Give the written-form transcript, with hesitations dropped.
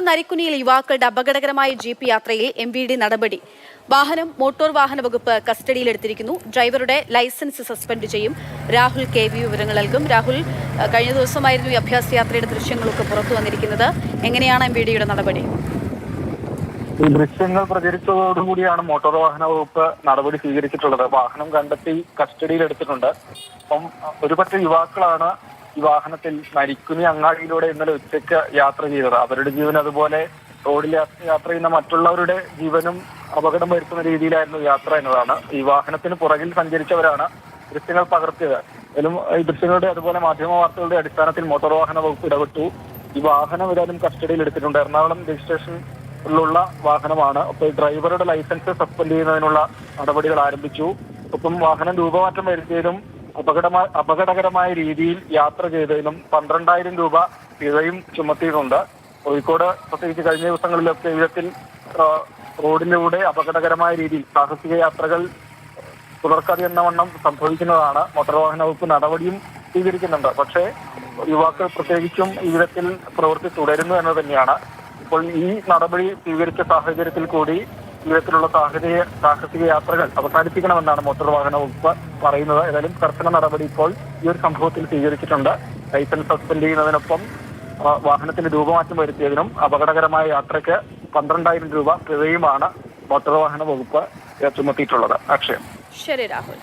നരിക്കുനിയിൽ യുവാക്കളുടെ അപകടകരമായ ജീപ്പ് യാത്രയിൽ MVD നടപടി. വാഹനം മോട്ടോർ വാഹന വകുപ്പ് കസ്റ്റഡിയിലെടുത്തിരിക്കുന്നു. ഡ്രൈവറുടെ ലൈസൻസ് സസ്പെൻഡ് ചെയ്യും. രാഹുൽ KV വിവരങ്ങൾ നൽകും. രാഹുൽ, കഴിഞ്ഞ ദിവസമായിരുന്നു ഈ അഭ്യാസ യാത്രയുടെ ദൃശ്യങ്ങളൊക്കെ പുറത്തു വന്നിരിക്കുന്നത്. എങ്ങനെയാണ് MVDയുടെ നടപടി? ഈ ദൃശ്യങ്ങൾ പ്രചരിച്ചതോടുകൂടിയാണ് മോട്ടോർ വാഹന വകുപ്പ് നടപടി സ്വീകരിച്ചിട്ടുള്ളത്. വാഹനം കണ്ടെത്തി കസ്റ്റഡിയിലെടുത്തിട്ടുണ്ട്. അപ്പം ഒരുപറ്റം യുവാക്കളാണ് ഈ വാഹനത്തിൽ നരിക്കുനി അങ്ങാടിയിലൂടെ ഇന്നലെ ഉച്ചയ്ക്ക് യാത്ര ചെയ്തത്. അവരുടെ ജീവൻ, അതുപോലെ റോഡിൽ യാത്ര ചെയ്യുന്ന മറ്റുള്ളവരുടെ ജീവനും അപകടം വരുത്തുന്ന രീതിയിലായിരുന്നു യാത്ര എന്നതാണ്. ഈ വാഹനത്തിന് പുറകിൽ സഞ്ചരിച്ചവരാണ് ദൃശ്യങ്ങൾ പകർത്തിയത്. ഈ ദൃശ്യങ്ങളുടെ അതുപോലെ മാധ്യമ വാർത്തകളുടെ അടിസ്ഥാനത്തിൽ മോട്ടോർ വാഹന വകുപ്പ് ഇടപെട്ടു. ഈ വാഹനം ഏതായാലും കസ്റ്റഡിയിൽ എടുത്തിട്ടുണ്ട്. എറണാകുളം രജിസ്ട്രേഷനിലുള്ള വാഹനമാണ്. അപ്പോൾ ഡ്രൈവറുടെ ലൈസൻസ് സസ്പെൻഡ് ചെയ്യുന്നതിനുള്ള നടപടികൾ ആരംഭിച്ചു. ഒപ്പം വാഹനം രൂപമാറ്റം വരുത്തിയതിനും അപകടകരമായ രീതിയിൽ യാത്ര ചെയ്തതിനും 12,000 രൂപ പിഴയും ചുമത്തിയിട്ടുണ്ട്. കോഴിക്കോട് പ്രത്യേകിച്ച് കഴിഞ്ഞ ദിവസങ്ങളിലൊക്കെ വിധത്തിൽ റോഡിലൂടെ അപകടകരമായ രീതിയിൽ സാഹസിക യാത്രകൾ തുടർക്കഥ എന്ന വണ്ണം സംഭവിക്കുന്നതാണ്. മോട്ടോർ വാഹന വകുപ്പ് നടപടിയും സ്വീകരിക്കുന്നുണ്ട്. പക്ഷേ യുവാക്കൾ പ്രത്യേകിച്ചും ഈ വിധത്തിൽ പ്രവൃത്തി തുടരുന്നു എന്ന് തന്നെയാണ്. ഇപ്പോൾ ഈ നടപടി സ്വീകരിച്ച സാഹചര്യത്തിൽ കൂടി ഇത്തരത്തിലുള്ള സാഹസിക യാത്രകൾ അവസാനിപ്പിക്കണമെന്നാണ് മോട്ടോർ വാഹന വകുപ്പ് പറയുന്നത്. ഏതായാലും കർശന നടപടി ഇപ്പോൾ ഈ ഒരു സംഭവത്തിൽ സ്വീകരിച്ചിട്ടുണ്ട്. ലൈസൻസ് സസ്പെൻഡ് ചെയ്യുന്നതിനൊപ്പം വാഹനത്തിന് രൂപമാറ്റം വരുത്തിയതിനും അപകടകരമായ യാത്രയ്ക്ക് 12,000 രൂപ പിഴയുമാണ് മോട്ടോർ വാഹന വകുപ്പ് ചുമത്തിയിട്ടുള്ളത്. അക്ഷയം. ശരി രാഹുൽ.